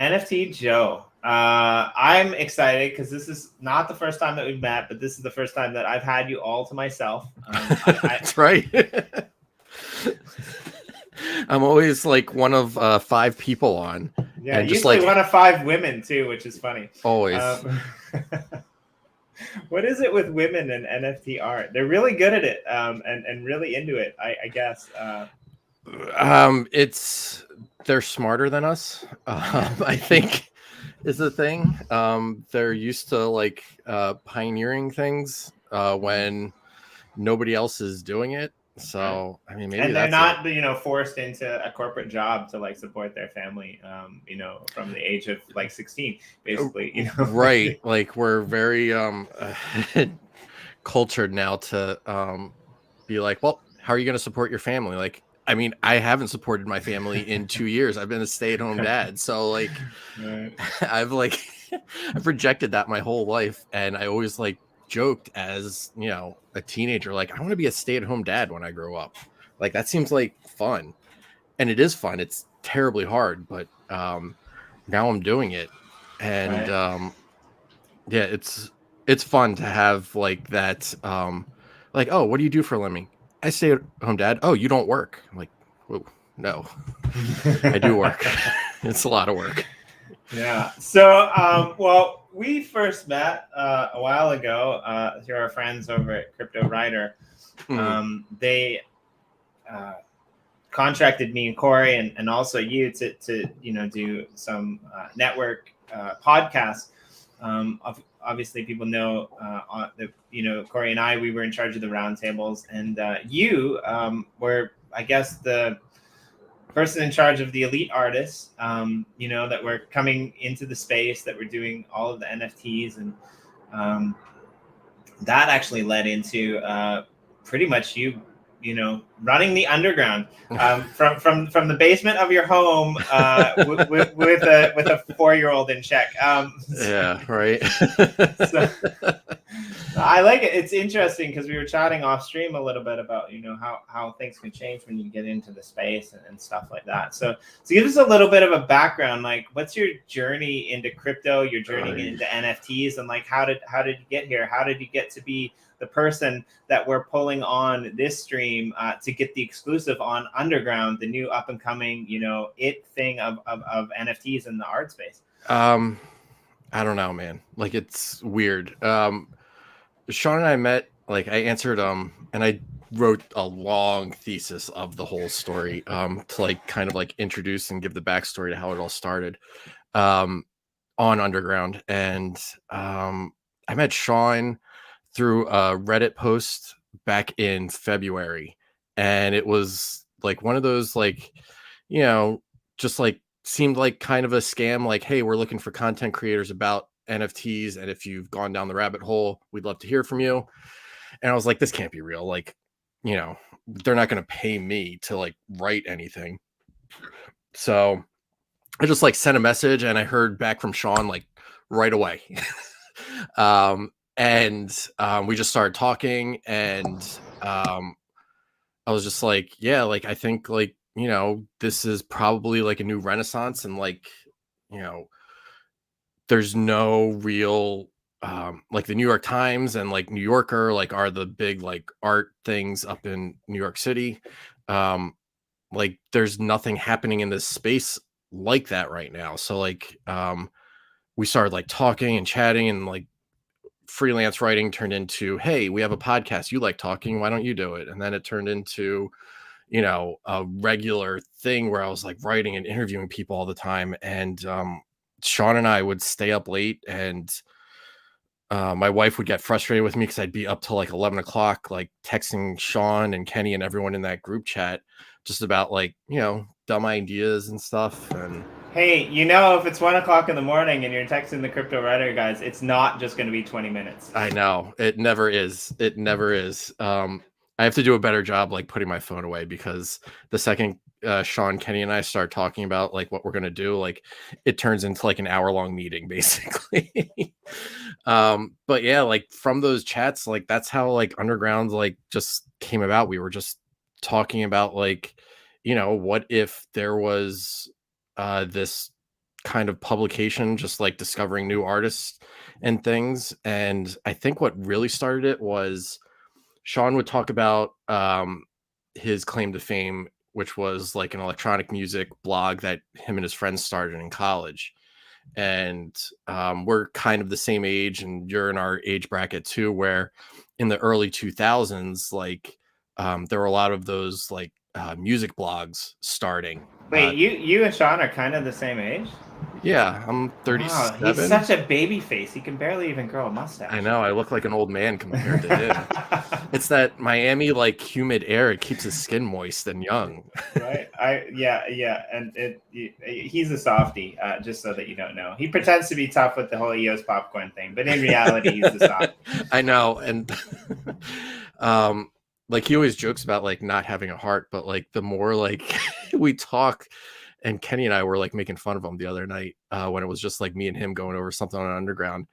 NFT Joe. I'm excited because this is not the first time that we've met, but this is the first time that I've had you all to myself. That's right. I'm always like one of 5 people on. Yeah, And just usually like one of 5 women too, which is funny. always. What is it with women and NFT art? They're really good at it, and really into it, I guess. It's they're smarter than us. I think is the thing. They're used to like pioneering things when nobody else is doing it. Right. So I mean, maybe And they're that's it. not, forced into a corporate job to like support their family, from the age of like 16, basically. Right, like we're very cultured now to be like, well, how are you going to support your family? Like, I mean, I haven't supported my family in 2 years. I've been a stay-at-home dad, so like Right. I've like I've rejected that my whole life, and I always like joked as a teenager, like I want to be a stay-at-home dad when I grow up. Like that seems like fun, and it is fun. It's terribly hard, but now I'm doing it, and Right. yeah, it's fun to have like that. Like, oh, what do you do for a living? I stay at home dad. Oh, you don't work? I'm like, whoa, no, I do work. It's a lot of work. Yeah. So, well, we first met a while ago through our friends over at Crypto Writer. Mm. They contracted me and Corey and also you to do some network podcasts. Obviously, people know that Corey and I, we were in charge of the roundtables, and you were, I guess, the person in charge of the elite artists, that were coming into the space, that were doing all of the NFTs, and that actually led into pretty much running the underground from the basement of your home with a 4-year-old in check. Yeah, right. So I like it. It's interesting because we were chatting off stream a little bit about how things can change when you get into the space and stuff like that. So give us a little bit of a background. Like, what's your journey into crypto? Your journey into NFTs, and like how did you get here? How did you get to be the person that we're pulling on this stream to get the exclusive on Underground, the new up and coming it thing of NFTs in the art space? I don't know, man. Like it's weird. Sean and I met, like I answered and I wrote a long thesis of the whole story to like kind of like introduce and give the backstory to how it all started um on Underground. And I met Sean through a Reddit post back in February, and it was like one of those like you know just like seemed like kind of a scam, like, hey, we're looking for content creators about NFTs, and if you've gone down the rabbit hole, we'd love to hear from you. And I was like, this can't be real. Like, they're not going to pay me to like write anything. So I just like sent a message, and I heard back from Sean like right away. And we just started talking, and I was just like, yeah, like I think like this is probably like a new renaissance, and like you know there's no real like the New York Times and like New Yorker like are the big like art things up in New York City. Like there's nothing happening in this space like that right now. So like we started like talking and chatting, and like freelance writing turned into, hey, we have a podcast, you like talking, why don't you do it? And then it turned into a regular thing where I was like writing and interviewing people all the time. And Sean and I would stay up late, and my wife would get frustrated with me because I'd be up till like 11 o'clock, like texting Sean and Kenny and everyone in that group chat just about like, dumb ideas and stuff. And Hey, if it's 1 o'clock in the morning and you're texting the Crypto Writer guys, it's not just going to be 20 minutes. I know it never is. It never is. I have to do a better job like putting my phone away, because the second Sean, Kenny, and I start talking about like what we're gonna do, like it turns into like an hour-long meeting basically. But yeah, like from those chats, like that's how like Underground like just came about. We were just talking about like, what if there was this kind of publication, just like discovering new artists and things. And I think what really started it was Sean would talk about his claim to fame, which was like an electronic music blog that him and his friends started in college. And we're kind of the same age, and you're in our age bracket too, where in the early 2000s, like there were a lot of those like music blogs starting. Wait, you and Sean are kind of the same age? Yeah, I'm Wow, he's 37. such a baby face. He can barely even grow a mustache. I know, I look like an old man compared to him. It's that Miami like humid air, it keeps his skin moist and young. Right? Yeah, and he's a softie, just so that you don't know. He pretends to be tough with the whole EOS popcorn thing, but in reality, he's a softie. I know, and like he always jokes about like not having a heart, but like the more like we talk, and Kenny and I were like making fun of him the other night when it was just like me and him going over something on Underground.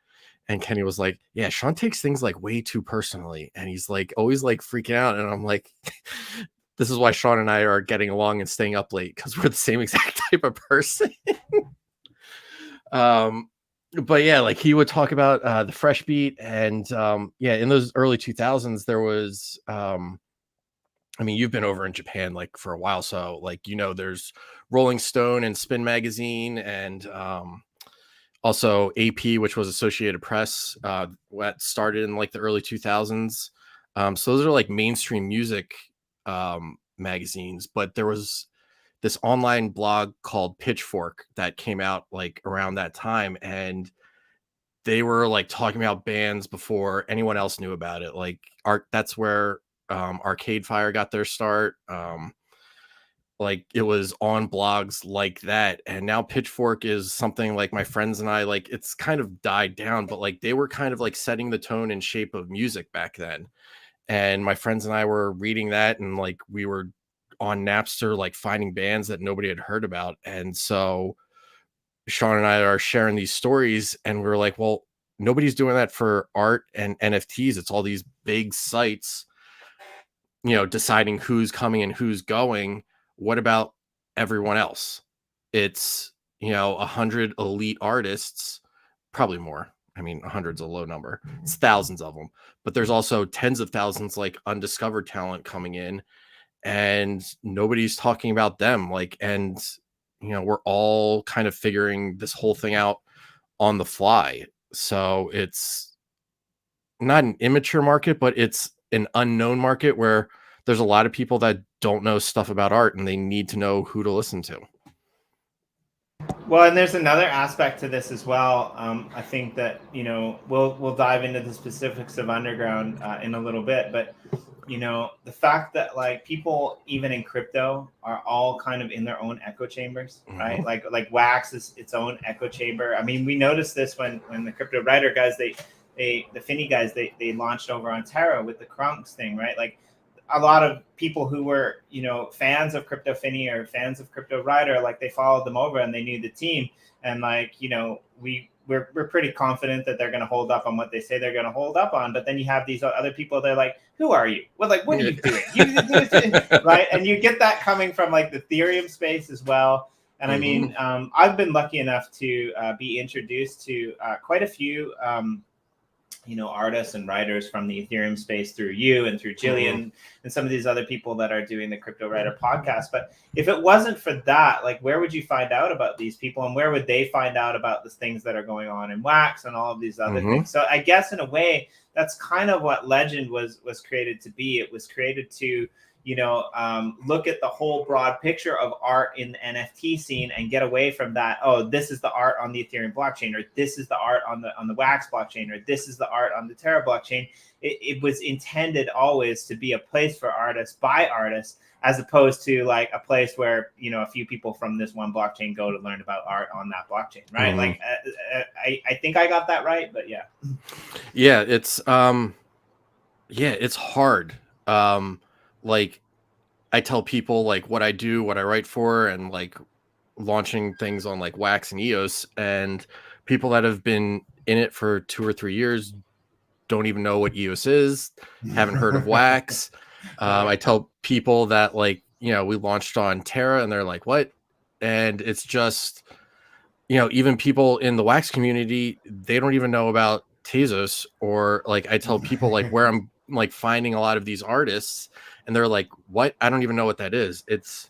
And Kenny was like, yeah, Sean takes things like way too personally. And he's like always like freaking out. And I'm like, this is why Sean and I are getting along and staying up late, because we're the same exact type of person. But yeah, like he would talk about the Fresh Beat. And yeah, in those early 2000s, there was I mean, you've been over in Japan like for a while, so like there's Rolling Stone and Spin Magazine, and also AP, which was Associated Press, that started in like the early 2000s. So those are like mainstream music magazines, but there was this online blog called Pitchfork that came out like around that time, and they were like talking about bands before anyone else knew about it. Like that's where Arcade Fire got their start. Like it was on blogs like that, and now Pitchfork is something like my friends and I, like it's kind of died down, but like they were kind of like setting the tone and shape of music back then. And my friends and I were reading that, and like we were on Napster like finding bands that nobody had heard about. And so Sean and I are sharing these stories, and we were like, well, nobody's doing that for art and NFTs. It's all these big sites deciding who's coming and who's going. What about everyone else? It's 100 elite artists, probably more. I mean, 100's a low number. It's thousands of them, but there's also tens of thousands like undiscovered talent coming in, and nobody's talking about them. Like, and we're all kind of figuring this whole thing out on the fly. So it's not an immature market, but it's an unknown market where there's a lot of people that don't know stuff about art, and they need to know who to listen to. Well, and there's another aspect to this as well. I think that we'll dive into the specifics of Underground in a little bit, but the fact that like people even in crypto are all kind of in their own echo chambers, right? Mm-hmm. Like Wax is its own echo chamber. I mean, we noticed this when the crypto writer guys, the Finny guys, they launched over on Terra with the Krunks thing, right? Like a lot of people who were, fans of Crypto Finny or fans of Crypto Writer, like they followed them over and they knew the team. And like, we're pretty confident that they're going to hold up on what they say they're going to hold up on. But then you have these other people, they're like, who are you? Well, like, what are you doing? Right. And you get that coming from like the Ethereum space as well. And I mean, I've been lucky enough to be introduced to quite a few artists and writers from the Ethereum space through you and through Jillian and some of these other people that are doing the Crypto Writer podcast. But if it wasn't for that, like where would you find out about these people, and where would they find out about the things that are going on in Wax and all of these other things? So I guess in a way, that's kind of what Legend was created to be. It was created to look at the whole broad picture of art in the NFT scene and get away from that. Oh, this is the art on the Ethereum blockchain, or this is the art on the Wax blockchain, or this is the art on the Terra blockchain. It was intended always to be a place for artists by artists, as opposed to like a place where a few people from this one blockchain go to learn about art on that blockchain, right? Like I think I got that right, but yeah, it's hard. Like I tell people like what I do, what I write for, and like launching things on like Wax and EOS, and people that have been in it for 2 or 3 years don't even know what EOS is, haven't heard of Wax. I tell people that like, we launched on Terra, and they're like, what? And it's just, even people in the wax community, they don't even know about Tezos, or like I tell people like where I'm like finding a lot of these artists, and they're like, what? I don't even know what that is. It's,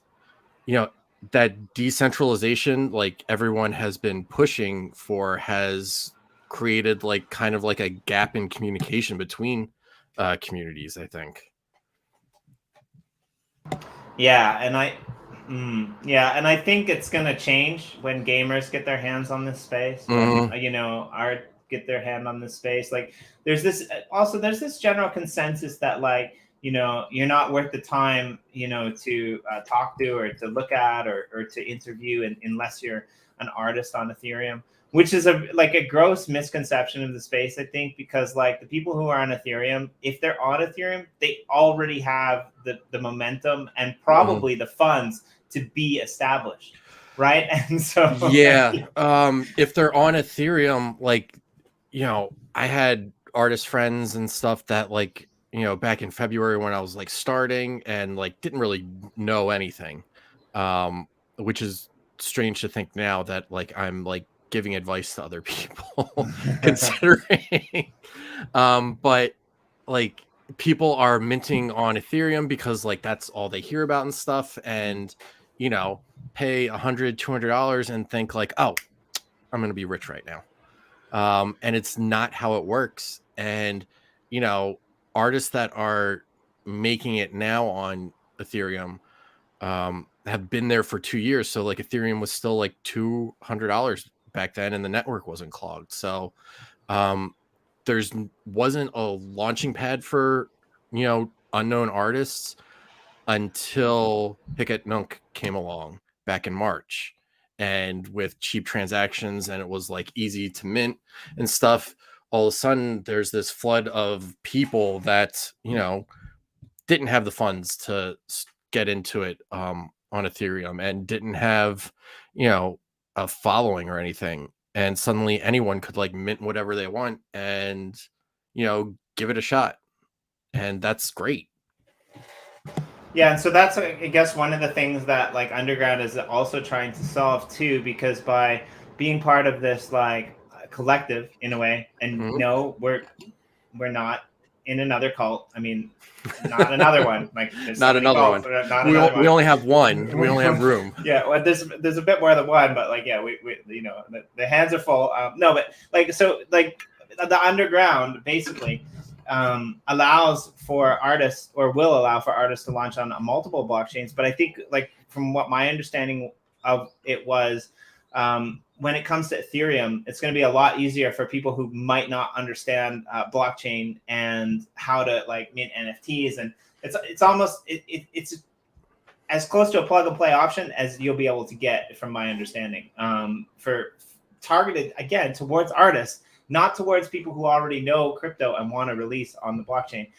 that decentralization, like everyone has been pushing for, has created like kind of like a gap in communication between communities, I think. Yeah, and I think it's gonna change when gamers get their hands on this space. When art get their hand on this space. Like, there's this general consensus that, like, you're not worth the time, to talk to, or to look at, or to interview, unless you're an artist on Ethereum, which is a gross misconception of the space, I think, because like the people who are on Ethereum, if they're on Ethereum, they already have the momentum and probably the funds to be established, right? And so Yeah, if they're on Ethereum, like, I had artist friends and stuff that, like, back in February when I was like starting and like didn't really know anything, which is strange to think now that like I'm like giving advice to other people considering. But like people are minting on Ethereum because like that's all they hear about and stuff, and pay $100-$200 and think like, oh, I'm gonna be rich right now. And it's not how it works. And artists that are making it now on Ethereum have been there for 2 years. So like Ethereum was still like $200 back then, and the network wasn't clogged. So there's wasn't a launching pad for unknown artists until Hicket Nunk came along back in March, and with cheap transactions, and it was like easy to mint and stuff. All of a sudden there's this flood of people that didn't have the funds to get into it on Ethereum, and didn't have a following or anything, and suddenly anyone could like mint whatever they want and give it a shot, and that's great. Yeah, and so that's, I guess, one of the things that like Underground is also trying to solve too, because by being part of this like collective in a way, and no, we're not in another cult. I mean, not another one. Like, there's not another one. We only have one. We only have room. Yeah, well, there's a bit more than one, but like, yeah, we the hands are full. No, but like, so like the Underground basically allows for artists, or will allow for artists, to launch on multiple blockchains. But I think, like, from what my understanding of it was, when it comes to Ethereum, it's going to be a lot easier for people who might not understand blockchain and how to like mint NFTs. And it's almost it's as close to a plug and play option as you'll be able to get, from my understanding, for targeted again towards artists, not towards people who already know crypto and want to release on the blockchain.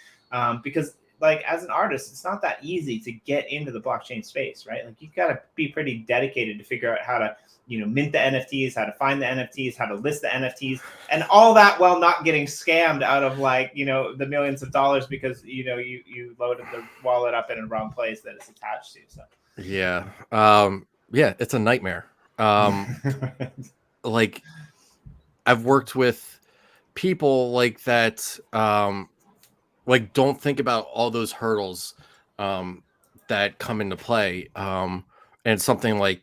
Because like, as an artist, it's not that easy to get into the blockchain space, right? Like, you've got to be pretty dedicated to figure out how to, mint the NFTs, how to find the NFTs, how to list the NFTs, and all that, while not getting scammed out of like, the millions of dollars because, you loaded the wallet up in a wrong place that it's attached to. So yeah. Yeah, it's a nightmare. Like, I've worked with people like that, like, don't think about all those hurdles that come into play. And something like,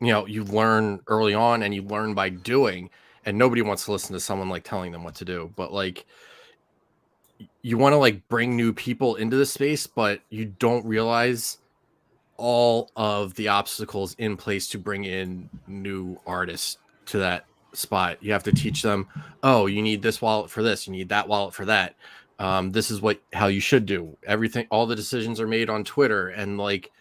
you learn early on, and you learn by doing, and nobody wants to listen to someone like telling them what to do. But like, you want to like bring new people into the space, but you don't realize all of the obstacles in place to bring in new artists to that spot. You have to teach them, oh, you need this wallet for this, you need that wallet for that. This is how you should do everything. All the decisions are made on Twitter, and like,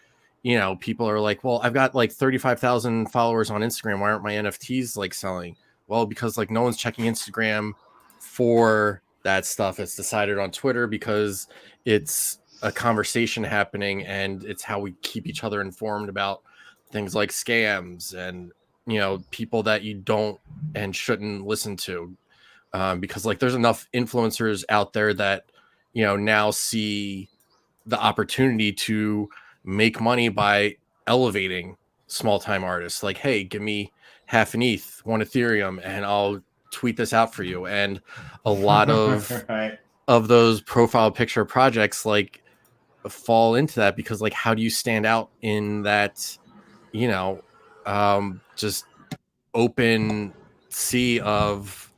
people are like, well, I've got like 35,000 followers on Instagram, why aren't my NFTs like selling? Well, because like no one's checking Instagram for that stuff. It's decided on Twitter because it's a conversation happening, and it's how we keep each other informed about things like scams and people that you don't and shouldn't listen to, because like there's enough influencers out there that now see the opportunity to make money by elevating small time artists, like, hey, give me half an ETH, 1 Ethereum, and I'll tweet this out for you. And a lot of Right. those profile picture projects like fall into that, because like, how do you stand out in that, you know, just open sea of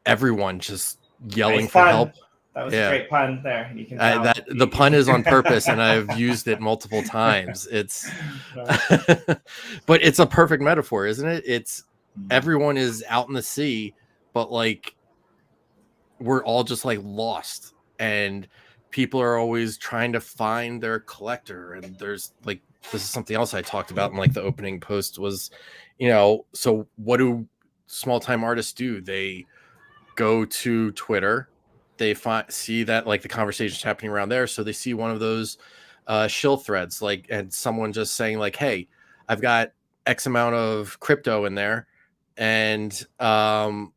everyone just yelling Nice for help? pun. That was a Yeah. great pun there. You can tell. That the pun is on purpose, and I've used it multiple times. It's, Right. but it's a perfect metaphor, isn't it? It's Mm. everyone is out in the sea, but like we're all just like lost, and people are always trying to find their collector. And there's like, this is something else I talked about in like the opening post was, so what do small time artists do? They go to Twitter, they see that like the conversation's happening around there, so they see one of those shill threads, like, and someone just saying like, hey, I've got X amount of crypto in there, and I'm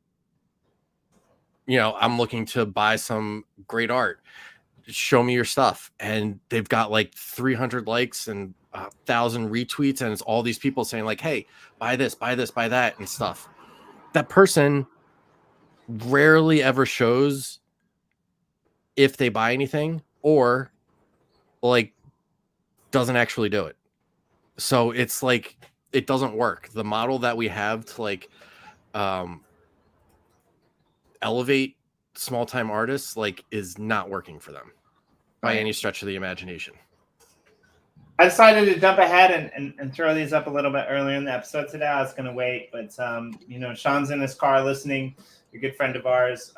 looking to buy some great art, show me your stuff. And they've got like 300 likes and 1,000 retweets, and it's all these people saying like, hey, buy this, buy this, buy that, and stuff. That person rarely ever shows if they buy anything, or like doesn't actually do it. So it's like, it doesn't work. The model that we have to like elevate small time artists like is not working for them by Right. any stretch of the imagination. I decided to jump ahead and throw these up a little bit earlier in the episode today. I was going to wait, but Sean's in his car listening. A good friend of ours,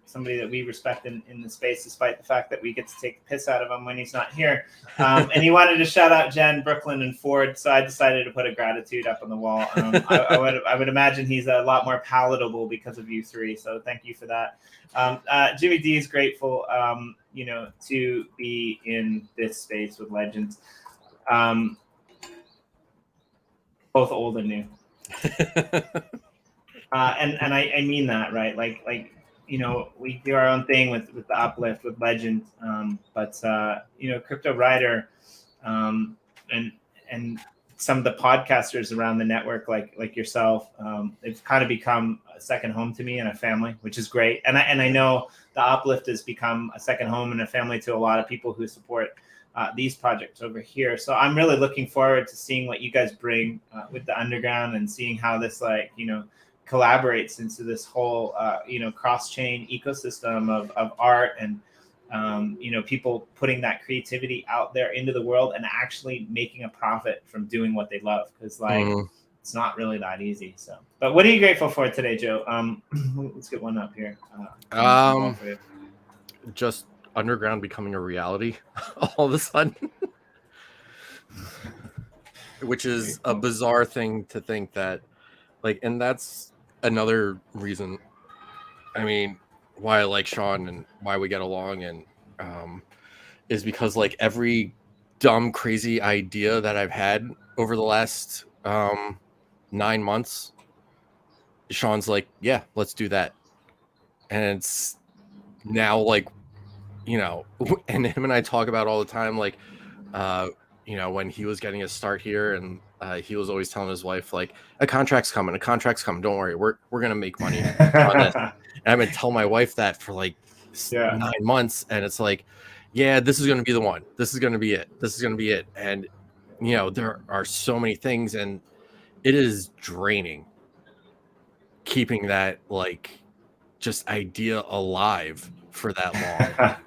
somebody that we respect in the space, despite the fact that we get to take the piss out of him when he's not here. And he wanted to shout out Jen, Brooklyn, and Ford, so I decided to put a gratitude up on the wall. I would imagine he's a lot more palatable because of you three, so thank you for that. Jimmy D is grateful, to be in this space with legends. Both old and new. And I mean that, right? Like we do our own thing with the uplift with legends, but Crypto Rider, and some of the podcasters around the network, like yourself, it's kind of become a second home to me and a family, which is great. And I know the uplift has become a second home and a family to a lot of people who support these projects over here. So I'm really looking forward to seeing what you guys bring with the underground, and seeing how this collaborates into this whole cross-chain ecosystem of art, and people putting that creativity out there into the world and actually making a profit from doing what they love, because it's not really that easy. So, but what are you grateful for today, Joe? Let's get one up here. Just underground becoming a reality all of a sudden, which is a bizarre thing to think that, like, and that's another reason, I mean, why I like Sean and why we get along, and is because like every dumb, crazy idea that I've had over the last 9 months, Sean's like, yeah, let's do that. And it's now like, and him and I talk about all the time, like, when he was getting his start here, and he was always telling his wife, like, a contract's coming, don't worry, we're gonna make money on this. And I've been telling my wife that for like 9 months, and it's like, yeah, this is gonna be the one, this is gonna be it. And there are so many things, and it is draining keeping that like just idea alive for that long.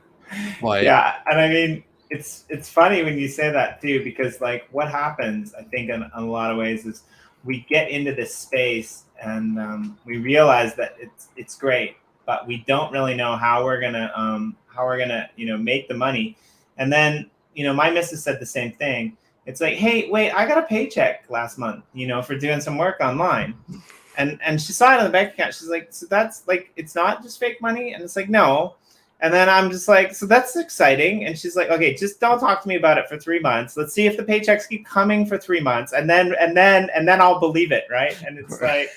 But yeah, and I mean, it's funny when you say that too, because like what happens, I think, in a lot of ways, is we get into this space and we realize that it's great, but we don't really know how we're gonna make the money. And then my missus said the same thing. It's like, hey, wait, I got a paycheck last month, for doing some work online. And she saw it on the bank account. She's like, so that's like, it's not just fake money? And it's like, no. And then I'm just like, so that's exciting. And she's like, okay, just don't talk to me about it for 3 months. Let's see if the paychecks keep coming for 3 months, and then I'll believe it, right? And it's like,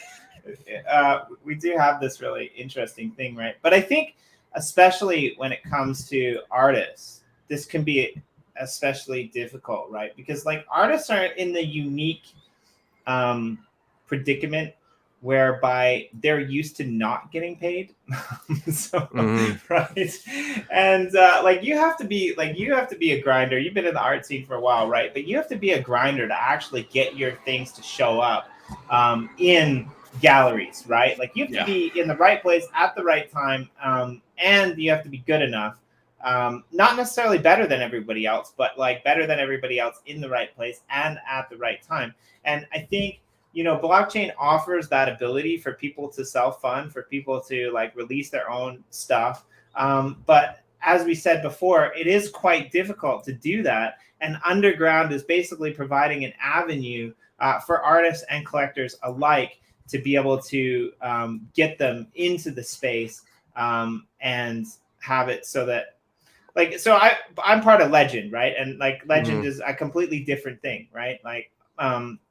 we do have this really interesting thing, right? But I think, especially when it comes to artists, this can be especially difficult, right? Because like artists are in the unique predicament whereby they're used to not getting paid. So right, and like you have to be a grinder. You've been in the art scene for a while, right? But you have to be a grinder to actually get your things to show up in galleries, right? Like you have to be in the right place at the right time, and you have to be good enough. Not necessarily better than everybody else, but like better than everybody else in the right place and at the right time. And I think, you know, blockchain offers that ability for people to self-fund, for people to like release their own stuff. But as we said before, it is quite difficult to do that. And Underground is basically providing an avenue for artists and collectors alike to be able to get them into the space and have it so that, like, so I'm part of Legend, right? And like Legend is a completely different thing, right? Like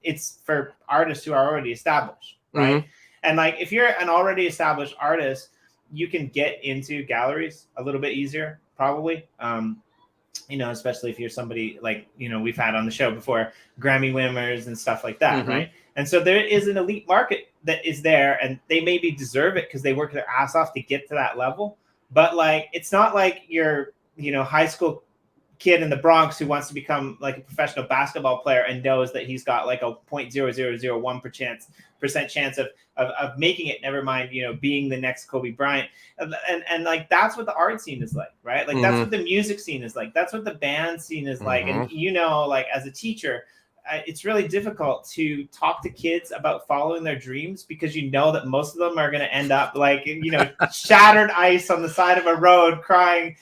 it's for artists who are already established, right? And like if you're an already established artist, you can get into galleries a little bit easier, probably. You know, especially if you're somebody like, you know, we've had on the show before, Grammy winners and stuff like that, right? And so there is an elite market that is there, and they maybe deserve it because they work their ass off to get to that level. But like, it's not like you're, you know, high school kid in the Bronx who wants to become like a professional basketball player and knows that he's got like a 0.0001% chance of making it, never mind, you know, being the next Kobe Bryant. And like, that's what the art scene is like, right? Like that's what the music scene is like. That's what the band scene is like. And, you know, like as a teacher, it's really difficult to talk to kids about following their dreams because you know that most of them are going to end up like, you know, shattered ice on the side of a road, crying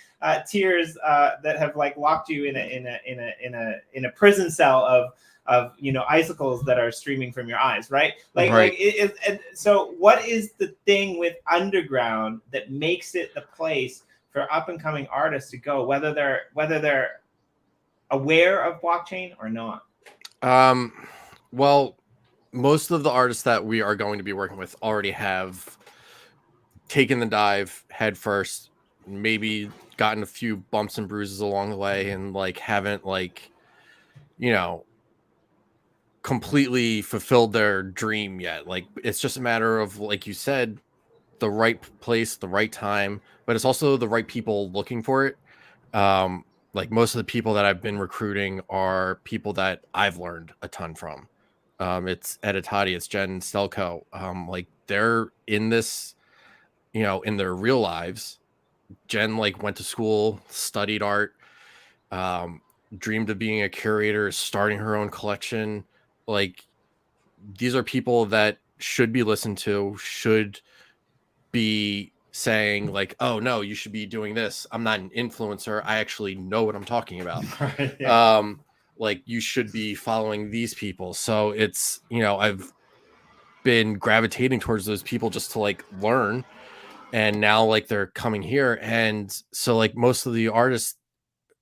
tears that have like locked you in a prison cell of you know, icicles that are streaming from your eyes, right? And so what is the thing with Underground that makes it the place for up and coming artists to go, whether they're aware of blockchain or not? Well, most of the artists that we are going to be working with already have taken the dive head first, maybe gotten a few bumps and bruises along the way, and like haven't, like, you know, completely fulfilled their dream yet. Like it's just a matter of, like you said, the right place, the right time, but it's also the right people looking for it. Like most of the people that I've been recruiting are people that I've learned a ton from. It's Editati, it's Jen Stelco. Like they're in this, you know, in their real lives. Jen like went to school, studied art, dreamed of being a curator, starting her own collection. Like these are people that should be listened to, should be saying like, oh no, you should be doing this. I'm not an influencer, I actually know what I'm talking about. Like you should be following these people. So it's, you know, I've been gravitating towards those people just to like learn, and now like they're coming here. And so like most of the artists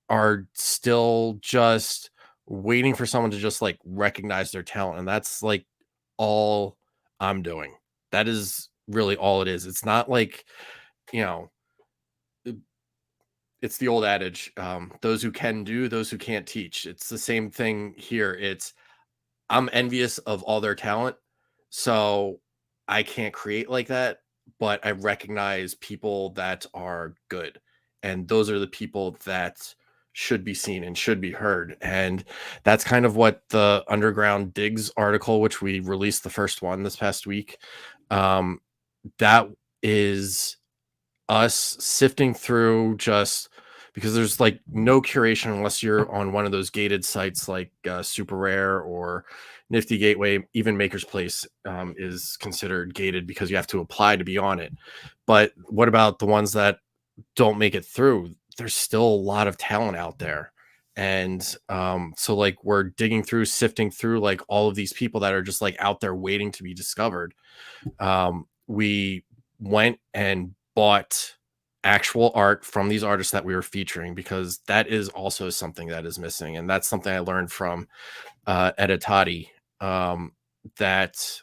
are still just waiting for someone to just like recognize their talent, and that's like all I'm doing. That is really all it is. It's not like, you know, it's the old adage, those who can do, those who can't teach. It's the same thing here. It's, I'm envious of all their talent, so I can't create like that, but I recognize people that are good, and those are the people that should be seen and should be heard. And that's kind of what the Underground Digs article, which we released the first one this past week, that is us sifting through, just because there's like no curation unless you're on one of those gated sites like Super Rare or Nifty Gateway. Even Maker's Place is considered gated because you have to apply to be on it. But what about the ones that don't make it through? There's still a lot of talent out there. And so like we're digging through, sifting through like all of these people that are just like out there waiting to be discovered. We went and bought actual art from these artists that we were featuring, because that is also something that is missing. And that's something I learned from Editati, that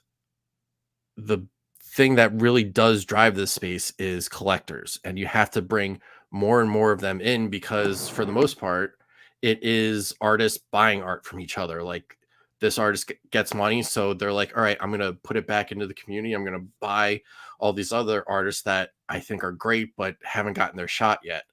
the thing that really does drive this space is collectors, and you have to bring more and more of them in, because for the most part, it is artists buying art from each other. Like this artist gets money, so they're like, all right, I'm gonna put it back into the community. I'm gonna buy all these other artists that I think are great but haven't gotten their shot yet.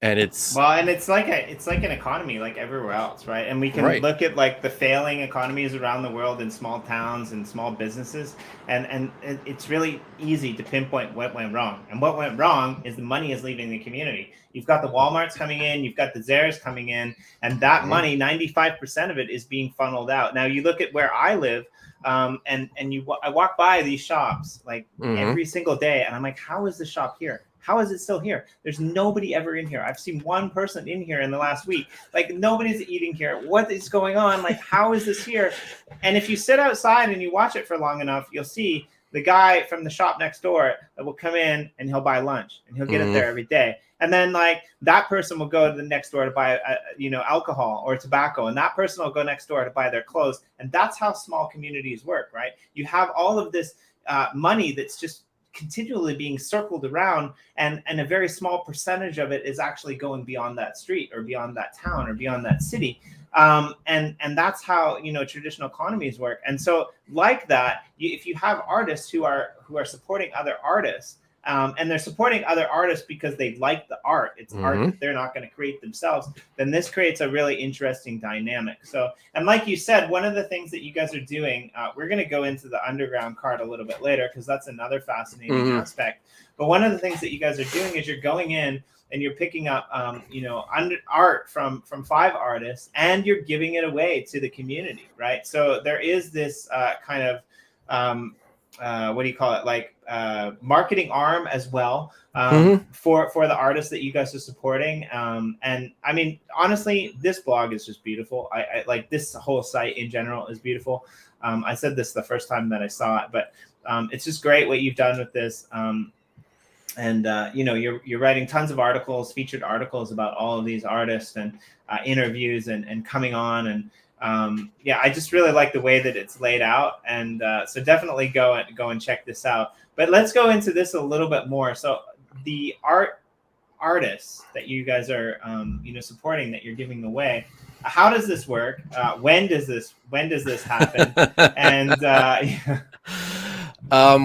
And it's Well, and it's like an economy like everywhere else, right? And we can right. look at like the failing economies around the world in small towns and small businesses, and it's really easy to pinpoint what went wrong. And what went wrong is the money is leaving the community. You've got the Walmarts coming in, you've got the Zehrs coming in, and that money, 95% of it is being funneled out. Now you look at where I live, and I walk by these shops like every single day, and I'm like, how is the shop here? How is it still here? There's nobody ever in here. I've seen one person in here in the last week. Like nobody's eating here. What is going on? Like how is this here? And if you sit outside and you watch it for long enough, you'll see the guy from the shop next door that will come in and he'll buy lunch and he'll get it there every day. And then like that person will go to the next door to buy, alcohol or tobacco. And that person will go next door to buy their clothes. And that's how small communities work, right? You have all of this money that's just continually being circled around, and a very small percentage of it is actually going beyond that street or beyond that town or beyond that city. And that's how traditional economies work. And so like that, if you have artists who are supporting other artists, and they're supporting other artists because they like the art, it's art that they're not going to create themselves, then this creates a really interesting dynamic. So, and like you said, one of the things that you guys are doing, we're going to go into the underground card a little bit later because that's another fascinating aspect. But one of the things that you guys are doing is you're going in and you're picking up art from 5 artists and you're giving it away to the community, right? So there is this kind of what do you call it, like marketing arm as well for the artists that you guys are supporting. And I mean, honestly, this blog is just beautiful. I like this whole site in general is beautiful. I said this the first time that I saw it, but it's just great what you've done with this. And you're writing tons of articles, featured articles about all of these artists and interviews and coming on. And I just really like the way that it's laid out. And so definitely go and check this out. But let's go into this a little bit more. So the artists that you guys are supporting, that you're giving away, how does this work? When does this happen? And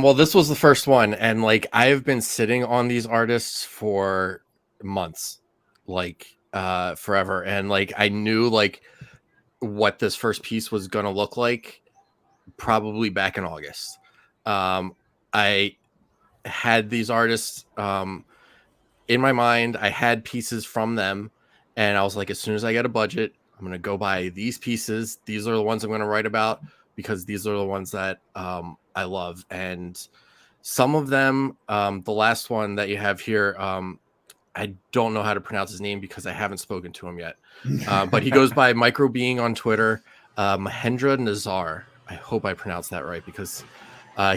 well, this was the first one, and like I've been sitting on these artists for months, like forever, and like I knew like what this first piece was going to look like probably back in August. I had these artists in my mind. I had pieces from them, and I was like, as soon as I get a budget, I'm going to go buy these pieces. These are the ones I'm going to write about because these are the ones that I love. And some of them, the last one that you have here, I don't know how to pronounce his name because I haven't spoken to him yet. But he goes by Microbeing on Twitter, Mahendra Nazar. I hope I pronounced that right because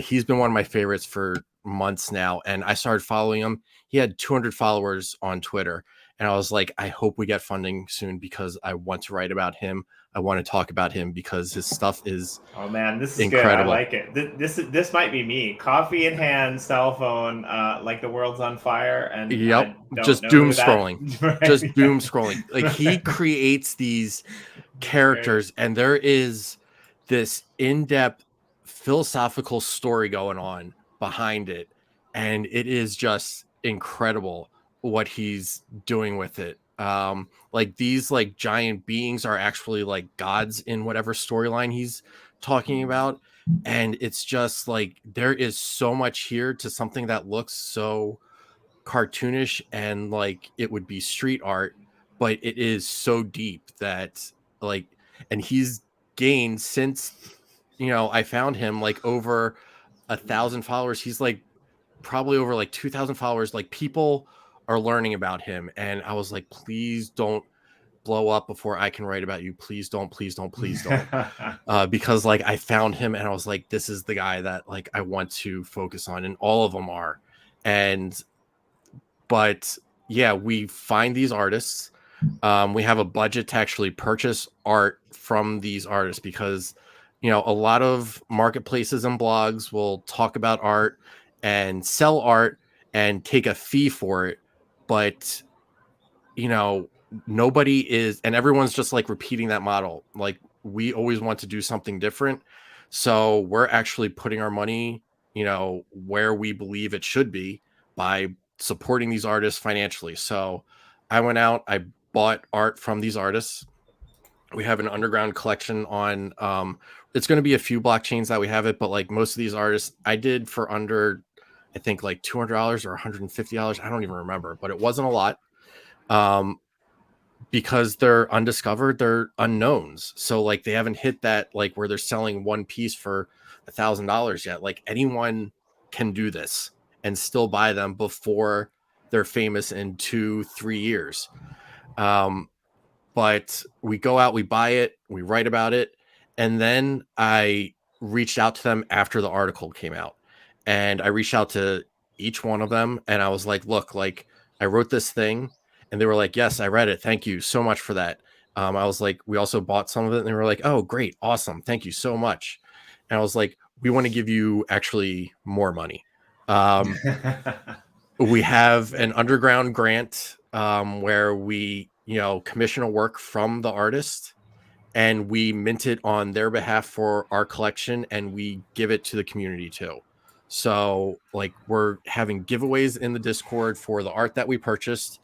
he's been one of my favorites for months now. And I started following him. He had 200 followers on Twitter. And I was like, I hope we get funding soon because I want to write about him. I want to talk about him because his stuff is this is incredible. Good. I like it. This might be me. Coffee in hand, cell phone, like the world's on fire, and just doom scrolling. Right? Just doom scrolling. Like he creates these characters, and there is this in-depth philosophical story going on behind it, and it is just incredible what he's doing with it. Like these like giant beings are actually like gods in whatever storyline he's talking about, and it's just like there is so much here to something that looks so cartoonish and like it would be street art, but it is so deep that like, and he's gained since I found him like over 1,000 followers. He's like probably over like 2,000 followers. Like people are learning about him, and I was like, please don't blow up before I can write about you. Please don't because like I found him and I was like, this is the guy that like I want to focus on, and all of them are. But yeah, we find these artists. We have a budget to actually purchase art from these artists because a lot of marketplaces and blogs will talk about art and sell art and take a fee for it, but nobody is, and everyone's just like repeating that model. Like, we always want to do something different. So we're actually putting our money, where we believe it should be by supporting these artists financially. So I went out, I bought art from these artists. We have an underground collection on, it's going to be a few blockchains that we have it, but like most of these artists I did for under, I think like $200 or $150. I don't even remember, but it wasn't a lot. Because they're undiscovered, they're unknowns. So like they haven't hit that, like where they're selling one piece for $1,000 yet. Like anyone can do this and still buy them before they're famous in 2-3 years. But we go out, we buy it, we write about it. And then I reached out to them after the article came out, and I reached out to each one of them. And I was like, look, like I wrote this thing. And they were like, yes, I read it. Thank you so much for that. I was like, we also bought some of it. And they were like, oh, great. Awesome. Thank you so much. And I was like, we want to give you actually more money. We have an underground grant where we, commission a work from the artist and we mint it on their behalf for our collection, and we give it to the community too. So like we're having giveaways in the Discord for the art that we purchased.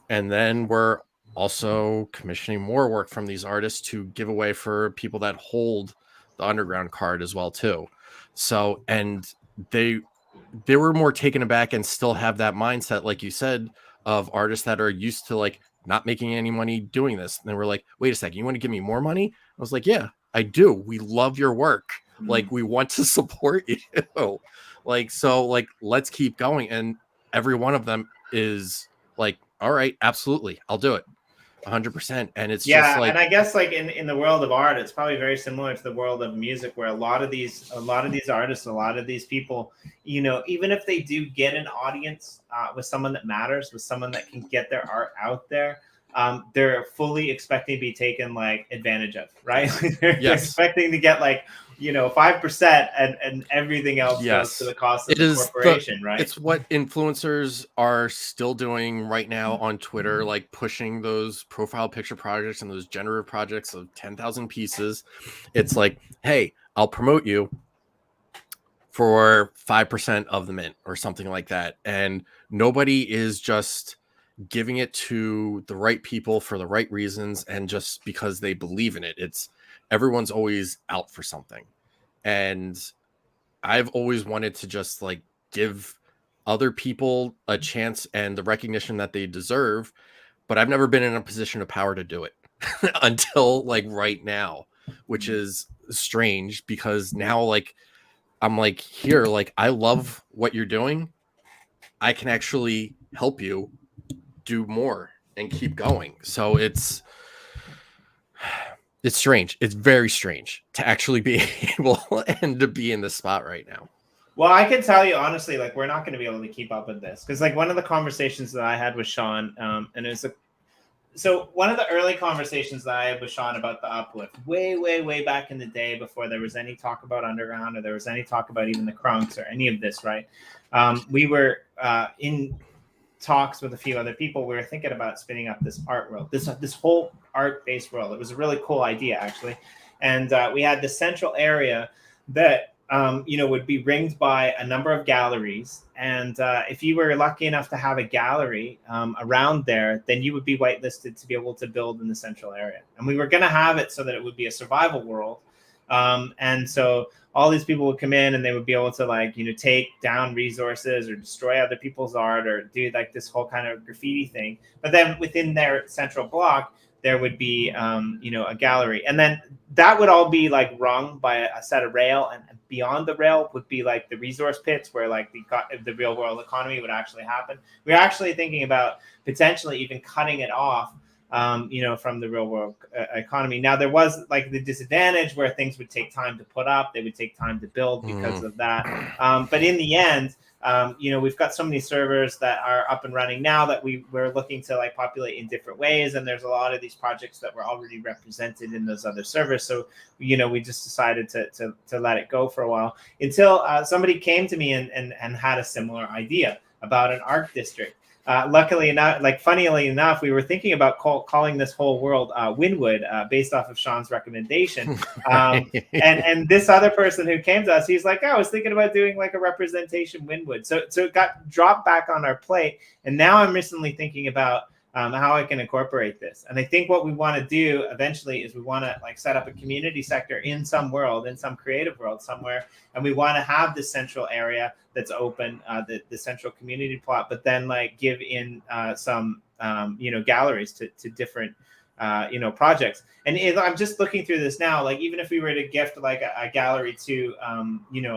And then we're also commissioning more work from these artists to give away for people that hold the underground card as well too. So, and they were more taken aback and still have that mindset, like you said, of artists that are used to like not making any money doing this. And they were like, wait a second, you want to give me more money? I was like, yeah, I do. We love your work. Like, we want to support you. Like, so like, let's keep going. And every one of them is like, all right, absolutely, I'll do it 100%. And it's just like, and I guess like in the world of art, it's probably very similar to the world of music, where a lot of these artists, a lot of these people, even if they do get an audience with someone that matters, with someone that can get their art out there, they're fully expecting to be taken like advantage of, right? They're expecting to get like 5%, and everything else goes to the cost of the corporation, right? It's what influencers are still doing right now on Twitter, like pushing those profile picture projects and those generative projects of 10,000 pieces. It's like, hey, I'll promote you for 5% of the mint or something like that. And nobody is just giving it to the right people for the right reasons and just because they believe in it. It's everyone's always out for something. And I've always wanted to just like give other people a chance and the recognition that they deserve, but I've never been in a position of power to do it until like right now, which is strange because now like I'm like, here, like I love what you're doing. I can actually help you do more and keep going. So it's strange. It's very strange to actually be able and to be in this spot right now. Well, I can tell you honestly, like we're not going to be able to keep up with this because like one of the conversations that I had with Sean, and it's so one of the early conversations that I had with Sean about the Uplift, way back in the day, before there was any talk about underground or there was any talk about even the Crunks or any of this, right? We were in talks with a few other people. We were thinking about spinning up this art world, this whole art-based world. It was a really cool idea, actually. And we had this central area that would be ringed by a number of galleries. And if you were lucky enough to have a gallery around there, then you would be whitelisted to be able to build in the central area. And we were going to have it so that it would be a survival world. And so all these people would come in and they would be able to like, take down resources or destroy other people's art or do like this whole kind of graffiti thing. But then within their central block, there would be, a gallery. And then that would all be like rung by a set of rail, and beyond the rail would be like the resource pits where like the real world economy would actually happen. We're actually thinking about potentially even cutting it off, from the real world economy. Now, there was like the disadvantage where things would take time to put up, they would take time to build because of that. But in the end, we've got so many servers that are up and running now that we're looking to like populate in different ways. And there's a lot of these projects that were already represented in those other servers. So, we just decided to let it go for a while until somebody came to me and had a similar idea about an art district. luckily enough, like funnily enough, we were thinking about calling this whole world Winwood, based off of Sean's recommendation. And this other person who came to us, he's like, I was thinking about doing like a representation Winwood. So it got dropped back on our plate, and now I'm recently thinking about how I can incorporate this. And I think what we want to do eventually is we want to like set up a community sector in some world, in some creative world somewhere. And we want to have this central area that's open, the central community plot, but then like give in some, galleries to different, projects. And I'm just looking through this now, like even if we were to gift like a gallery to,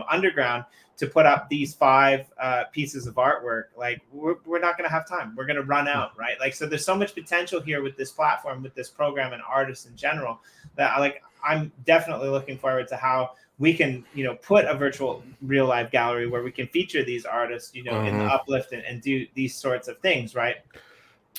Underground, to put up these 5 pieces of artwork, like we're not going to have time. We're going to run out, right? Like, so there's so much potential here with this platform, with this program, and artists in general, that I'm definitely looking forward to how we can, put a virtual real life gallery where we can feature these artists, in the uplift and do these sorts of things, right?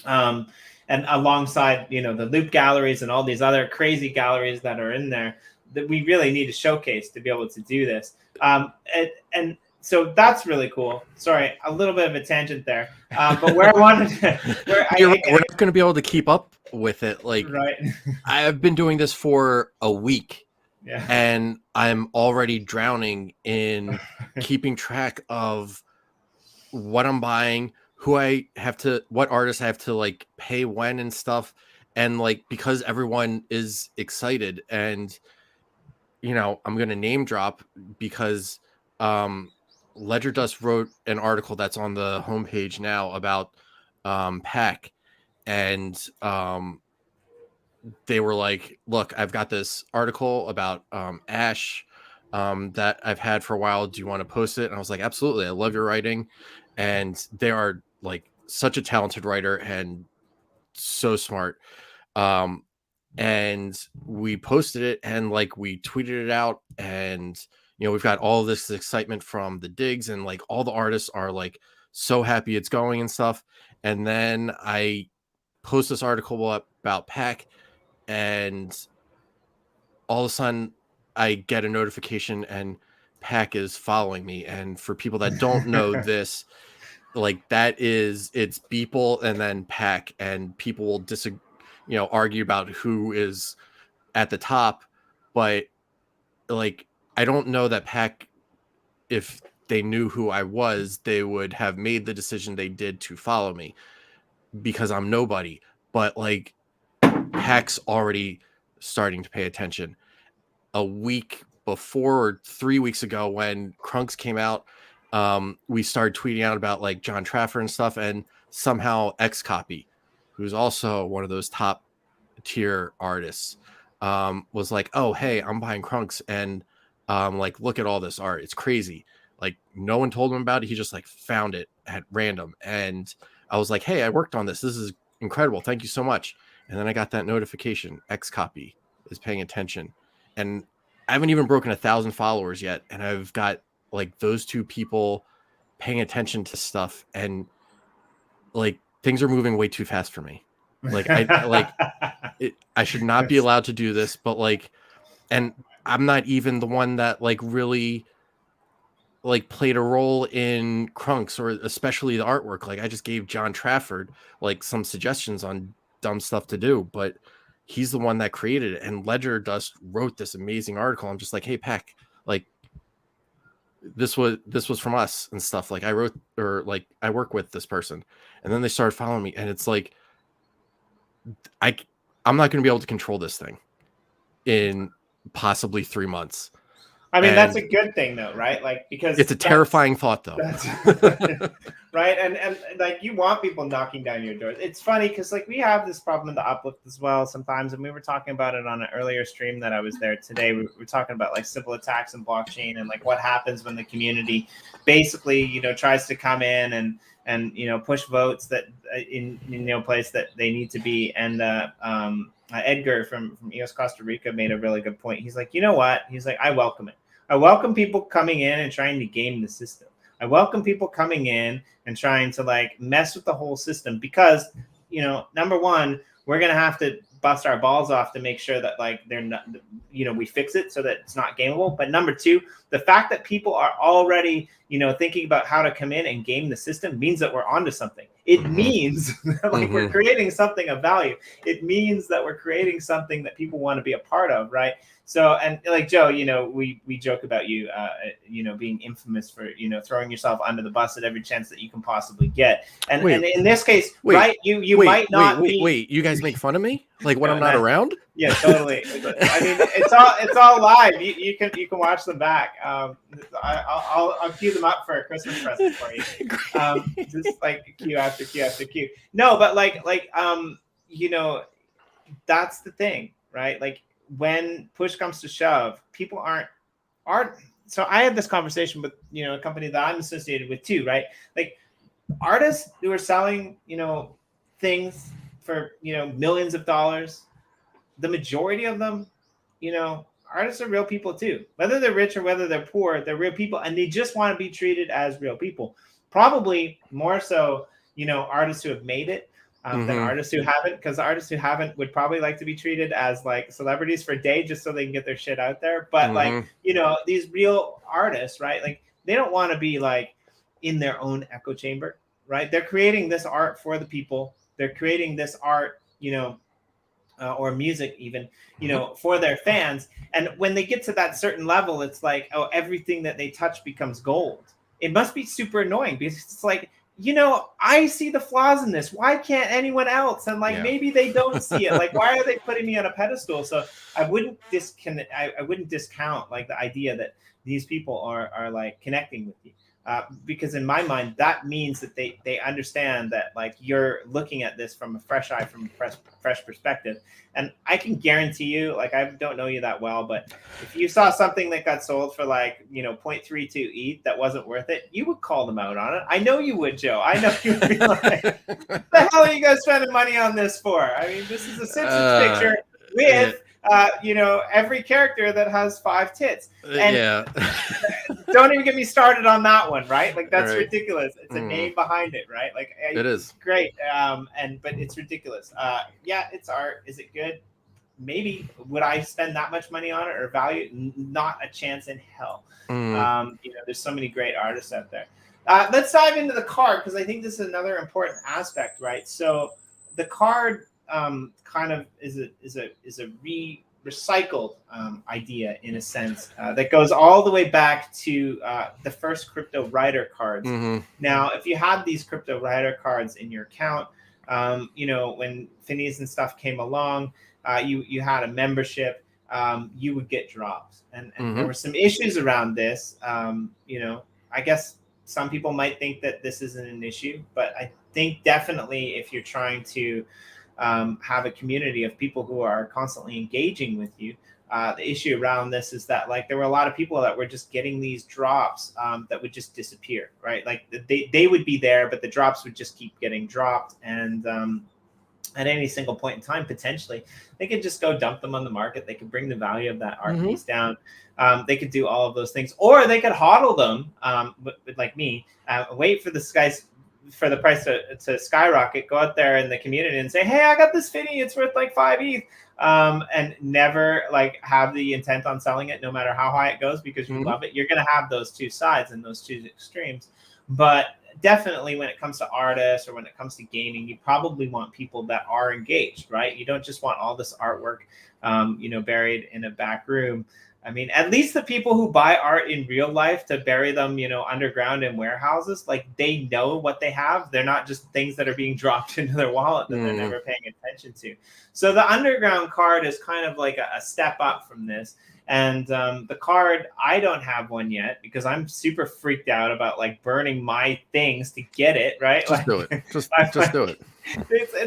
And alongside, the loop galleries and all these other crazy galleries that are in there, that we really need to showcase to be able to do this. And so that's really cool. Sorry, a little bit of a tangent there. But where I wanted to, we're not going to be able to keep up with it. Like, right. I've been doing this for a week. Yeah. And I'm already drowning in keeping track of what I'm buying, what artists I have to like pay when and stuff. And like, because everyone is excited, and I'm going to name drop because Ledger Dust wrote an article that's on the homepage now about Pack, and they were like, look, I've got this article about Ash that I've had for a while. Do you want to post it? And I was like, absolutely. I love your writing. And they are like such a talented writer and so smart. And we posted it, and like we tweeted it out, and we've got all this excitement from the digs, and like all the artists are like so happy it's going and stuff. And then I post this article about Pack, and all of a sudden I get a notification and Pack is following me. And for people that don't know this, like it's Beeple and then Pack, and people will argue about who is at the top. But like, I don't know that Pack, if they knew who I was, they would have made the decision they did to follow me, because I'm nobody. But like, Pack's already starting to pay attention. A week before, or 3 weeks ago, when Crunks came out, we started tweeting out about like John Trafford and stuff, and somehow Xcopy, who's also one of those top tier artists, was like, oh hey, I'm buying Crunks, and like, look at all this art, it's crazy. Like, no one told him about it, he just like found it at random. And I was like, hey, I worked on this is incredible, thank you so much. And then I got that notification, Xcopy is paying attention. And I haven't even broken 1,000 followers yet, and I've got like those 2 people paying attention to stuff, and like, things are moving way too fast for me. Like, I should not be allowed to do this, but like, and I'm not even the one that like really like played a role in Crunks, or especially the artwork. Like, I just gave John Trafford like some suggestions on dumb stuff to do, but he's the one that created it. And Ledger Dust wrote this amazing article. I'm just like, hey Pack, like, this was from us and stuff. Like, I wrote, or like, I work with this person. And then they started following me, and it's like, I'm not going to be able to control this thing in possibly 3 months. I mean, that's a good thing though, right? Like, because it's a terrifying thought though. Right. And like, you want people knocking down your doors. It's funny because like, we have this problem in the uplift as well sometimes. And we were talking about it on an earlier stream that I was there today. We were talking about like simple attacks in blockchain, and like what happens when the community basically, tries to come in and push votes that in place that they need to be. And Edgar from EOS Costa Rica made a really good point. He's like, you know what? He's like, I welcome it. I welcome people coming in and trying to game the system. I welcome people coming in and trying to like mess with the whole system, because, number one, we're going to have to bust our balls off to make sure that like they're not, we fix it so that it's not gameable. But number two, the fact that people are already, thinking about how to come in and game the system means that we're onto something. it means that like we're Mhm. creating something of value. It means that we're creating something that people want to be a part of, right? So, and like Joe, you know, we joke about you, you know, being infamous for, you know, throwing yourself under the bus at every chance that you can possibly get. And Wait, and in this case, wait, right, you might not be. wait. You guys make fun of me? Like when I'm No, not no. around? Yeah, totally. I mean, it's all live. You can watch them back. I'll queue them up for a Christmas present for you. Just like queue after queue after queue. No, but you know, that's the thing, right? Like when push comes to shove, people aren't. So I had this conversation with, you know, a company that I'm associated with too, right? Like artists who are selling, you know, things for, you know, millions of dollars, the majority of them, you know, artists are real people too. Whether they're rich or whether they're poor, they're real people, and they just want to be treated as real people. Probably more so, you know, artists who have made it than artists who haven't, because the artists who haven't would probably like to be treated as like celebrities for a day just so they can get their shit out there. But like, you know, these real artists, right? Like they don't want to be like in their own echo chamber, right? They're creating this art for the people. They're creating this art, you know, or music even, you know, for their fans. And when they get to that certain level, it's like, oh, everything that they touch becomes gold. It must be super annoying because it's like, you know, I see the flaws in this. Why can't anyone else? And like, maybe they don't see it. Like, why are they putting me on a pedestal? So I wouldn't I wouldn't discount like the idea that these people are like connecting with you. Because in my mind, that means that they understand that like you're looking at this from a fresh eye, from a fresh perspective. And I can guarantee you, like I don't know you that well, but if you saw something that got sold for like, you know, 0.32 ETH that wasn't worth it, you would call them out on it. I know you would, Joe. I know you would be like, what the hell are you guys spending money on this for? I mean, this is a Simpsons picture with you know, every character that has 5 tits. And don't even get me started on that one, right? Like that's ridiculous. It's a name behind it, right? Like it is great. But it's ridiculous. Yeah, it's art. Is it good? Maybe. Would I spend that much money on it or value? Not a chance in hell. You know, there's so many great artists out there. Let's dive into the card because I think this is another important aspect, right? So the card kind of is a recycled idea in a sense that goes all the way back to the first crypto writer cards. Now, if you had these crypto writer cards in your account, you know, when Phineas and stuff came along, you had a membership, you would get drops, and there were some issues around this. You know, I guess some people might think that this isn't an issue, but I think definitely if you're trying to have a community of people who are constantly engaging with you. The issue around this is that like there were a lot of people that were just getting these drops that would just disappear, right? Like they would be there, but the drops would just keep getting dropped. And at any single point in time, potentially, they could just go dump them on the market. They could bring the value of that art piece down. They could do all of those things, or they could hodl them, like me, wait for the guys for the price to skyrocket, go out there in the community and say, hey, I got this Finny, it's worth like 5 ETH, and never like have the intent on selling it no matter how high it goes because you love it. You're going to have those two sides and those two extremes. But definitely when it comes to artists or when it comes to gaming, you probably want people that are engaged, right? You don't just want all this artwork, you know, buried in a back room. I mean, at least the people who buy art in real life to bury them, you know, underground in warehouses, like they know what they have. They're not just things that are being dropped into their wallet that they're never paying attention to. So the underground card is kind of like a step up from this. And the card, I don't have one yet because I'm super freaked out about like burning my things to get it, right? Just do it. Just do it.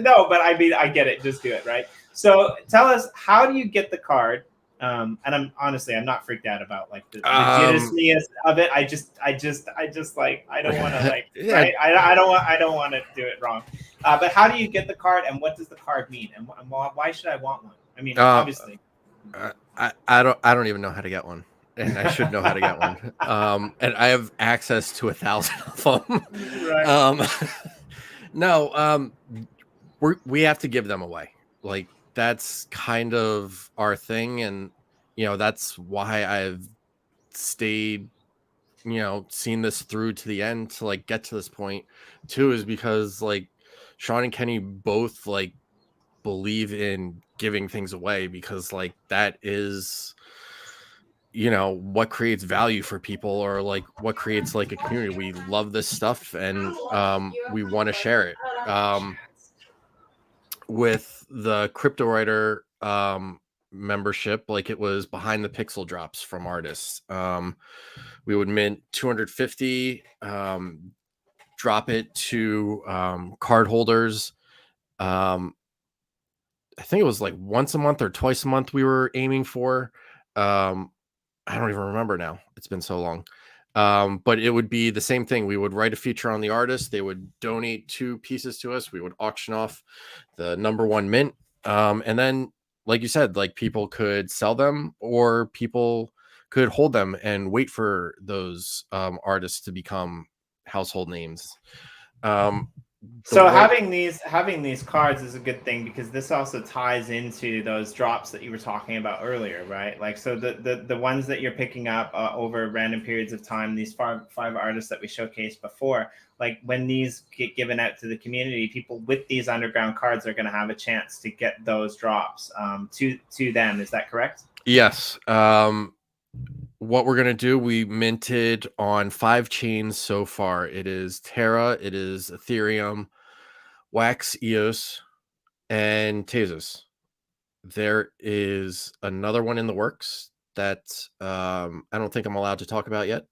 No, but I mean, I get it. Just do it, right? So tell us, how do you get the card? And I'm not freaked out about like the legitimacy of it. I just like, I don't want to like, right? I don't want to do it wrong. But how do you get the card, and what does the card mean, and why should I want one? I mean, obviously. I don't even know how to get one, and I should know how to get one. And I have access to 1,000 of them. Right. No, we have to give them away. Like that's kind of our thing, and you know that's why I've stayed, you know, seen this through to the end to like get to this point too, is because like Sean and Kenny both like believe in giving things away, because like that is, what creates value for people, or like what creates like a community. We love this stuff, and we want to share it. With the Crypto Writer membership, like it was behind the pixel drops from artists. We would mint 250, drop it to card holders. I think it was like once a month or twice a month we were aiming for. I don't even remember now. It's been so long. But it would be the same thing. We would write a feature on the artist. They would donate 2 pieces to us. We would auction off the number 1 mint. And then, like you said, like people could sell them, or people could hold them and wait for those artists to become household names. So having these cards is a good thing, because this also ties into those drops that you were talking about earlier, right? Like, so the ones that you're picking up over random periods of time, these five artists that we showcased before, like when these get given out to the community, people with these underground cards are going to have a chance to get those drops to them. Is that correct? Yes. What we're going to do, we minted on 5 chains so far. It is Terra, it is Ethereum, Wax, EOS, and Tezos. There is another one in the works that I don't think I'm allowed to talk about yet.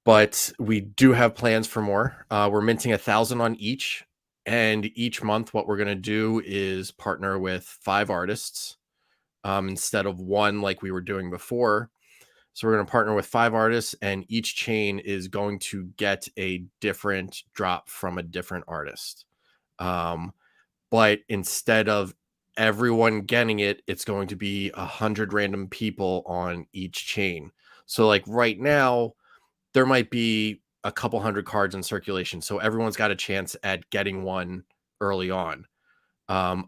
But we do have plans for more. We're minting 1,000 on each. And each month, what we're going to do is partner with 5 artists. Instead of 1 like we were doing before. So we're going to partner with 5 artists, and each chain is going to get a different drop from a different artist. But instead of everyone getting it, it's going to be 100 random people on each chain. So like right now, there might be a couple hundred cards in circulation. So everyone's got a chance at getting one early on.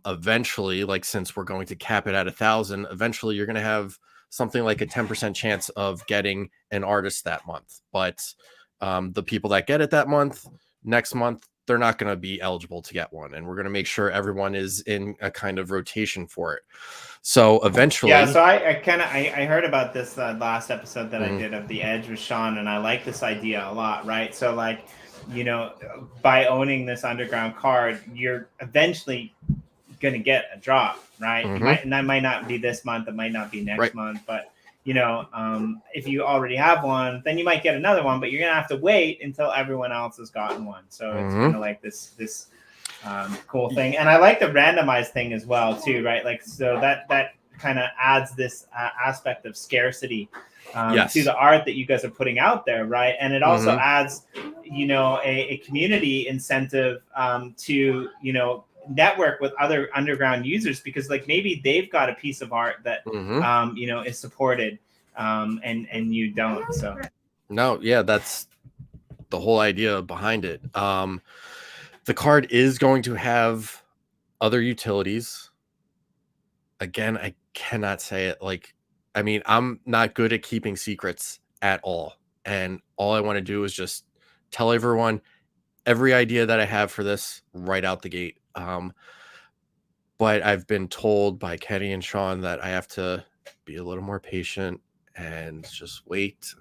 Eventually, like since we're going to cap it at 1,000, eventually you're going to have something like a 10% chance of getting an artist that month. But the people that get it that month, next month, they're not going to be eligible to get one. And we're going to make sure everyone is in a kind of rotation for it. So eventually, yeah. So I heard about this last episode that I did of The Edge with Sean, and I like this idea a lot, right? So like, by owning this underground card, you're eventually going to get a drop, right? And that might not be this month, it might not be next month, but if you already have one, then you might get another one, but you're going to have to wait until everyone else has gotten one. So it's kind of like this cool thing. And I like the randomized thing as well too, right? Like, so that kind of adds this aspect of scarcity to the art that you guys are putting out there, right? And it also adds, a community incentive to, network with other underground users, because like maybe they've got a piece of art that is supported and you don't. So no, yeah, that's the whole idea behind it. The card is going to have other utilities. Again, I cannot say it. Like, I mean, I'm not good at keeping secrets at all, and all I want to do is just tell everyone every idea that I have for this right out the gate. But I've been told by Kenny and Sean that I have to be a little more patient and just wait.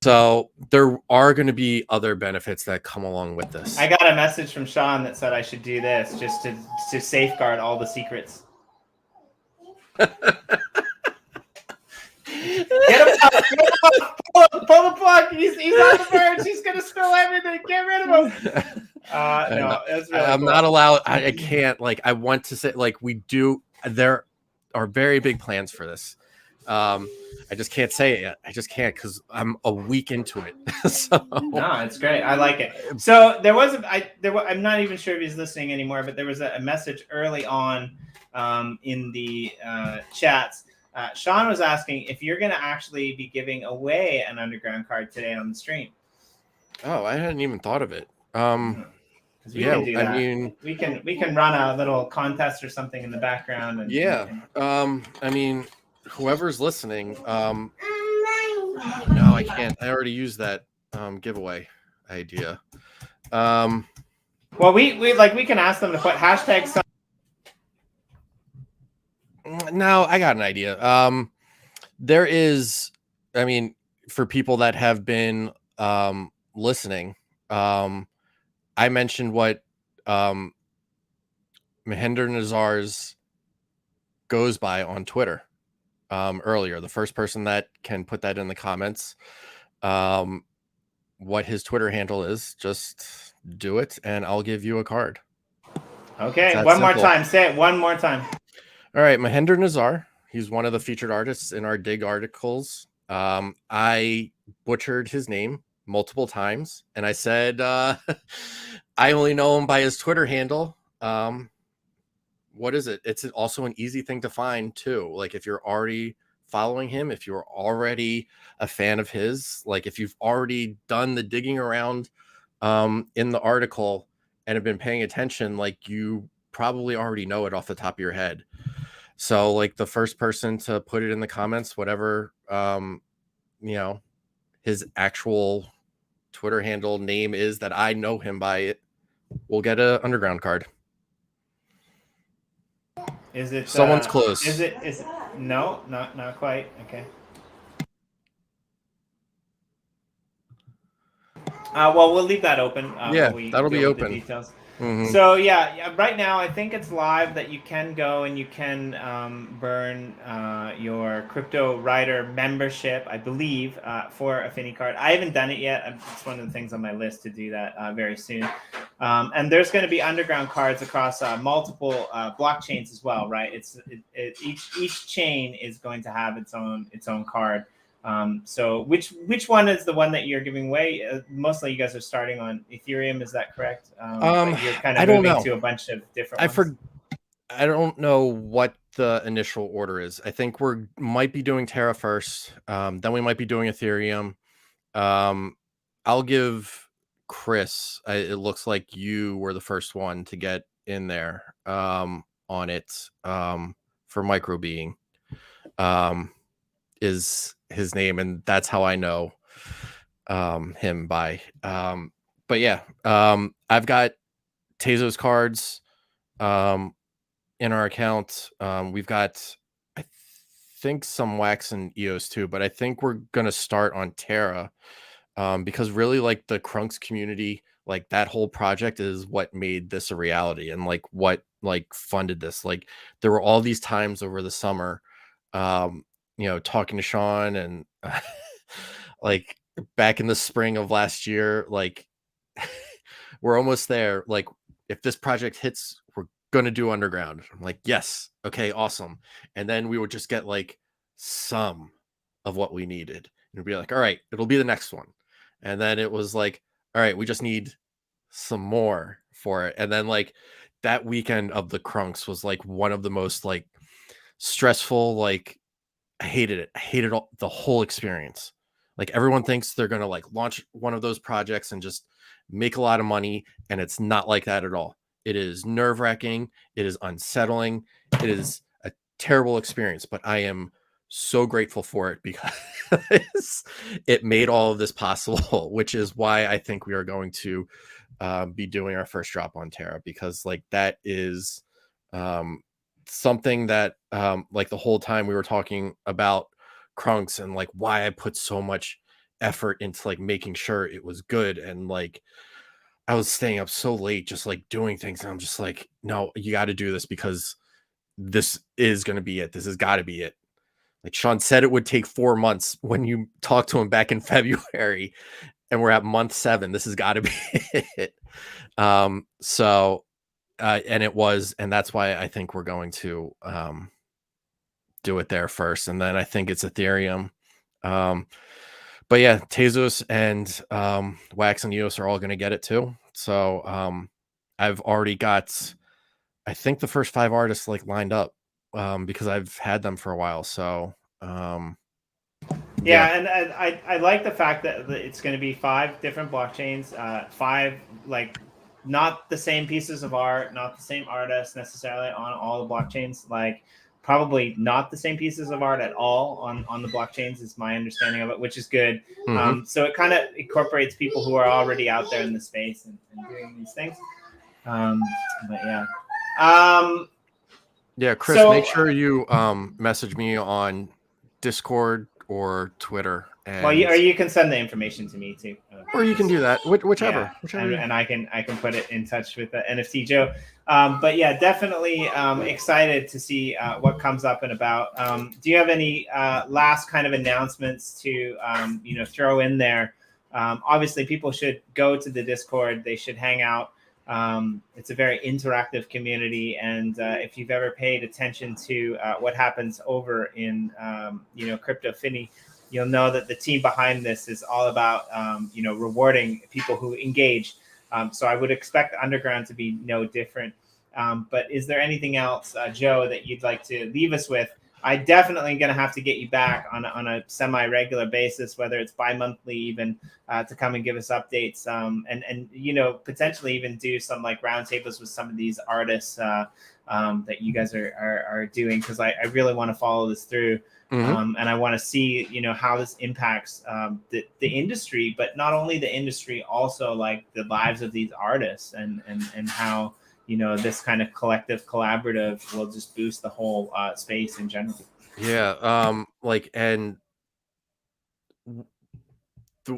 So there are going to be other benefits that come along with this. I got a message from Sean that said I should do this just to safeguard all the secrets. Get him up! Pull the plug! He's on the verge. He's gonna spill everything. Get rid of him. No, it's really I'm cool. not allowed. I can't. Like, I want to say, like, we do. There are very big plans for this. I just can't say it yet. I just can't, because I'm a week into it. So. No, it's great. I like it. So there was I'm not even sure if he's listening anymore, but there was a message early on in the chats. Sean was asking if you're going to actually be giving away an underground card today on the stream. Oh, I hadn't even thought of it. Yeah, I mean, we can run a little contest or something in the background. And, I mean, whoever's listening, no, I can't. I already used that giveaway. idea. Well, we can ask them to put hashtags. No, I got an idea. There is, I mean, for people that have been listening, I mentioned what Mahinder Nazar's goes by on Twitter earlier. The first person that can put that in the comments, what his Twitter handle is, just do it and I'll give you a card. Okay, one more time. Say it one more time. All right, Mahinder Nazar. He's one of the featured artists in our Dig articles. I butchered his name multiple times, and I said I only know him by his Twitter handle. What is it? It's also an easy thing to find too. Like if you're already following him, if you're already a fan of his, like if you've already done the digging around in the article and have been paying attention, like you probably already know it off the top of your head. So like the first person to put it in the comments, whatever, his actual Twitter handle name is that I know him by, it will get a underground card. Is it someone's close? Is it no, not quite. Okay. Well, we'll leave that open. Yeah, that'll be open. Details. Mm-hmm. So yeah, right now I think it's live that you can go and you can burn your Crypto Writer membership, I believe, for Affinity card. I haven't done it yet. It's one of the things on my list to do that very soon. And there's going to be underground cards across multiple blockchains as well, right? Each chain is going to have its own card. So which one is the one that you're giving away? Mostly you guys are starting on Ethereum, is that correct? But you're kind of moving to a bunch of different ones. I don't know what the initial order is. I think we might be doing Terra first. Then we might be doing Ethereum. I'll give Chris, it looks like you were the first one to get in there on it for Microbeing. Is his name, and that's how I know him by. But yeah, I've got Tezos cards in our account. We've got, I think, some Wax and EOS too, but I think we're gonna start on Terra because really, like, the Krunks community, like that whole project is what made this a reality, and like what like funded this. Like there were all these times over the summer, talking to Sean and like back in the spring of last year, like we're almost there. Like if this project hits, we're going to do underground. I'm like, yes. Okay, awesome. And then we would just get like some of what we needed and be like, all right, it'll be the next one. And then it was like, all right, we just need some more for it. And then like that weekend of the Krunks was like one of the most like stressful, like I hated it. I hated the whole experience. Like everyone thinks they're going to like launch one of those projects and just make a lot of money. And it's not like that at all. It is nerve-wracking. It is unsettling. It is a terrible experience, but I am so grateful for it because it made all of this possible, which is why I think we are going to be doing our first drop on Terra, because like that is something that like the whole time we were talking about Krunks and like why I put so much effort into like making sure it was good, and like I was staying up so late just like doing things, and I'm just like, no, you got to do this because this is going to be it. This has got to be it. Like Sean said, it would take 4 months when you talked to him back in February, and we're at month 7. This has got to be it. And it was, and that's why I think we're going to do it there first, and then I think it's Ethereum. But yeah, Tezos and Wax and EOS are all going to get it too. So I've already got, I think, the first 5 artists like lined up because I've had them for a while. So yeah, and I like the fact that it's going to be 5 different blockchains, 5 like not the same pieces of art, not the same artists necessarily on all the blockchains. Like probably not the same pieces of art at all on the blockchains, is my understanding of it, which is good. So it kind of incorporates people who are already out there in the space and doing these things. But yeah. Yeah, Chris, so, make sure you message me on Discord or Twitter. And or you can send the information to me too. Or you can do that, whichever. And I can put it in touch with NFT Joe. But yeah, definitely excited to see what comes up and about. Do you have any last kind of announcements to throw in there? Obviously, people should go to the Discord. They should hang out. It's a very interactive community, and if you've ever paid attention to what happens over in Crypto Finny, you'll know that the team behind this is all about rewarding people who engage. So I would expect Underground to be no different. But is there anything else, Joe, that you'd like to leave us with? I definitely going to have to get you back on a semi-regular basis, whether it's bi-monthly even, to come and give us updates, and potentially even do some like roundtables with some of these artists that you guys are doing, because I really want to follow this through. And I want to see, how this impacts the industry, but not only the industry, also like the lives of these artists, and how this kind of collective collaborative will just boost the whole space in general. Yeah, and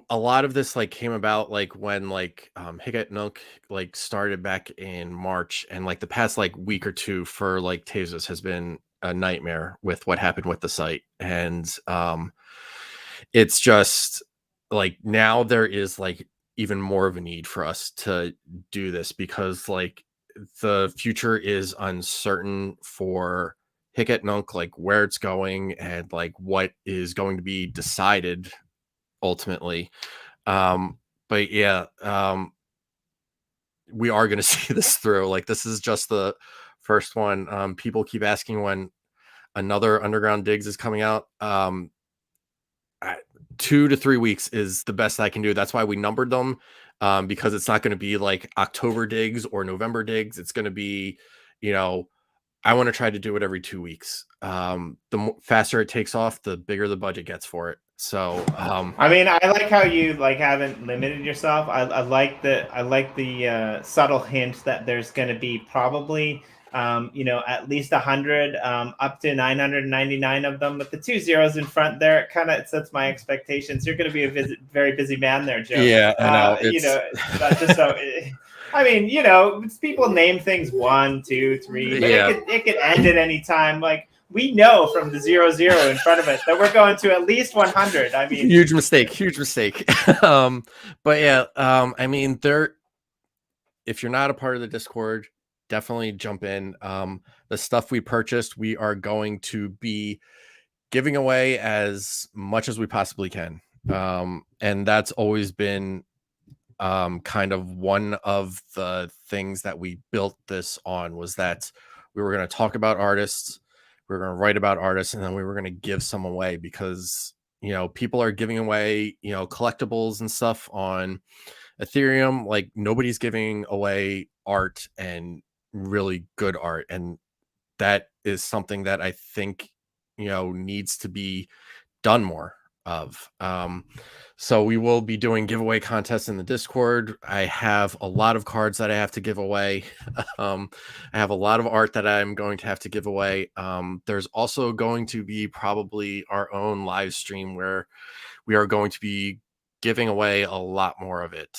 a lot of this came about when Higat Nunk started back in March, and the past week or two for Tezos has been a nightmare with what happened with the site. And it's just now there is even more of a need for us to do this, because the future is uncertain for Higat Nunk, where it's going and what is going to be decided ultimately. But yeah, we are going to see this through. This is just the first one. People keep asking when another Underground Digs is coming out. 2 to 3 weeks is the best I can do. That's why we numbered them, because it's not going to be October Digs or November Digs. It's going to be, I want to try to do it every 2 weeks. The faster it takes off, the bigger the budget gets for it. So, I mean, I like how you haven't limited yourself. I like the subtle hint that there's going to be probably at least 100, up to 999 of them with the 2 zeros in front there. It sets my expectations. You're going to be a very busy man there, Joe. Yeah, I know. Just so. I mean, people name things 1, 2, 3, but it could end at any time. We know from the 00 in front of us that we're going to at least 100. I mean, huge mistake. But yeah, I mean, if you're not a part of the Discord, definitely jump in. The stuff we purchased, we are going to be giving away as much as we possibly can. And that's always been kind of one of the things that we built this on, was that we were going to talk about artists, we were going to write about artists, and then we were going to give some away, because people are giving away collectibles and stuff on Ethereum. Nobody's giving away art, and really good art, and that is something that I think needs to be done more of. So we will be doing giveaway contests in the Discord. I have a lot of cards that I have to give away. I have a lot of art that I'm going to have to give away. There's also going to be probably our own live stream where we are going to be giving away a lot more of it.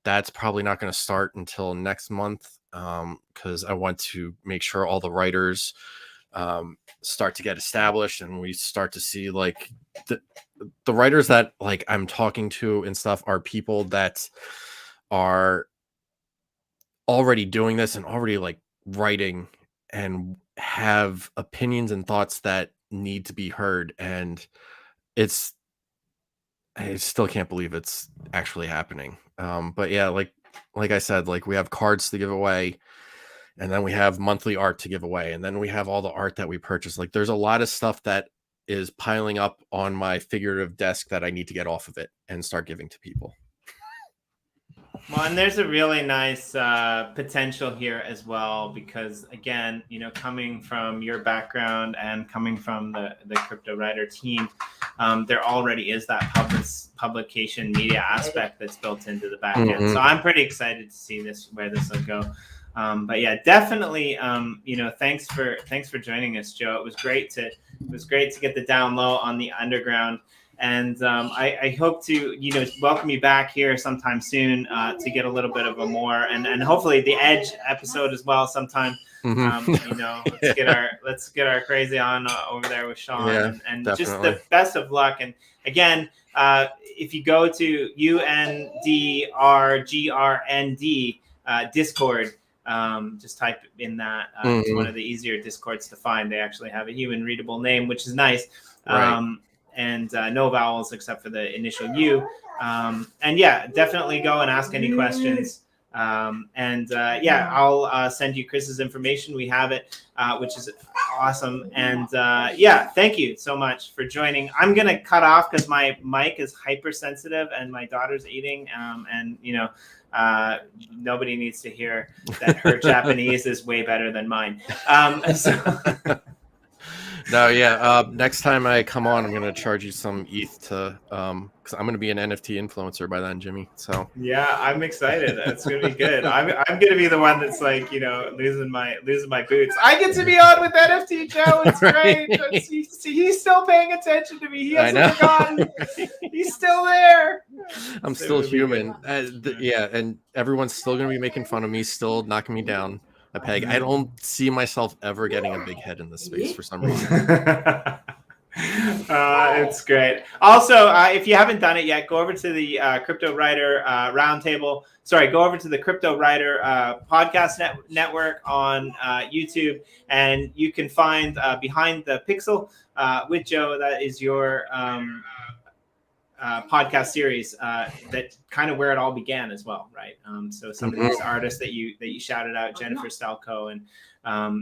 That's probably not going to start until next month, because I want to make sure all the writers start to get established, and we start to see the writers that I'm talking to and stuff are people that are already doing this and already writing and have opinions and thoughts that need to be heard. And I still can't believe it's actually happening. But yeah, like I said, we have cards to give away, and then we have monthly art to give away, and then we have all the art that we purchase. There's a lot of stuff that is piling up on my figurative desk that I need to get off of it and start giving to people. Well, and there's a really nice potential here as well, because again, coming from your background and coming from the Crypto Writer team, there already is that publication media aspect that's built into the back end. So I'm pretty excited to see where this will go. But yeah, definitely, thanks for joining us, Joe. It was great to get the down low on the underground. And I hope to, welcome you back here sometime soon to get a little bit of a more, and hopefully the Edge episode as well sometime. Let's get our crazy on over there with Sean, and just the best of luck. And again, if you go to UNDRGRND Discord, just type in that. It's one of the easier Discords to find. They actually have a human readable name, which is nice. And no vowels except for the initial U. And yeah, definitely go and ask any questions. I'll send you Chris's information. We have it, which is awesome. And thank you so much for joining. I'm going to cut off because my mic is hypersensitive and my daughter's eating. Nobody needs to hear that her Japanese is way better than mine. No, yeah. Next time I come on, I'm gonna charge you some ETH to, because I'm gonna be an NFT influencer by then, Jimmy. So yeah, I'm excited. That's gonna be good. I'm gonna be the one that's like, losing my boots. I get to be on with NFT Joe. It's great. He's still paying attention to me. He hasn't forgotten. He's still there. I'm still human. And everyone's still gonna be making fun of me, still knocking me down a peg. I don't see myself ever getting a big head in this space for some reason. It's great. Also, if you haven't done it yet, go over to the Crypto Writer Roundtable. Sorry, go over to the Crypto Writer podcast network on YouTube, and you can find Behind the Pixel with Joe. That is your podcast series that kind of where it all began as well, right? So some of these artists that you shouted out, Jennifer Stelco, and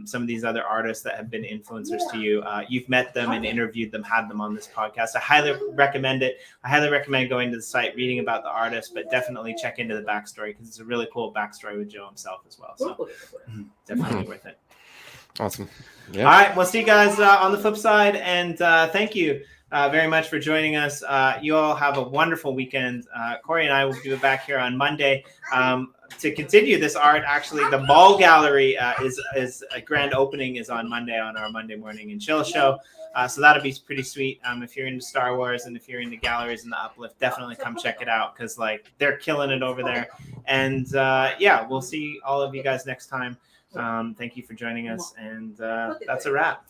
some of these other artists that have been influencers to you, you've met them and interviewed them, had them on this podcast. I highly recommend it. I highly recommend going to the site, reading about the artists, but definitely check into the backstory, because it's a really cool backstory with Joe himself as well. So definitely worth it. Awesome. Yeah. All right, we'll see you guys on the flip side, and thank you very much for joining us. You all have a wonderful weekend. Corey and I will be back here on Monday to continue this art. Actually, the Mall Gallery is a grand opening is on Monday, on our Monday morning and chill show. So that'll be pretty sweet. If you're into Star Wars and if you're into galleries and the Uplift, definitely come check it out, because they're killing it over there. And we'll see all of you guys next time. Thank you for joining us, and that's a wrap.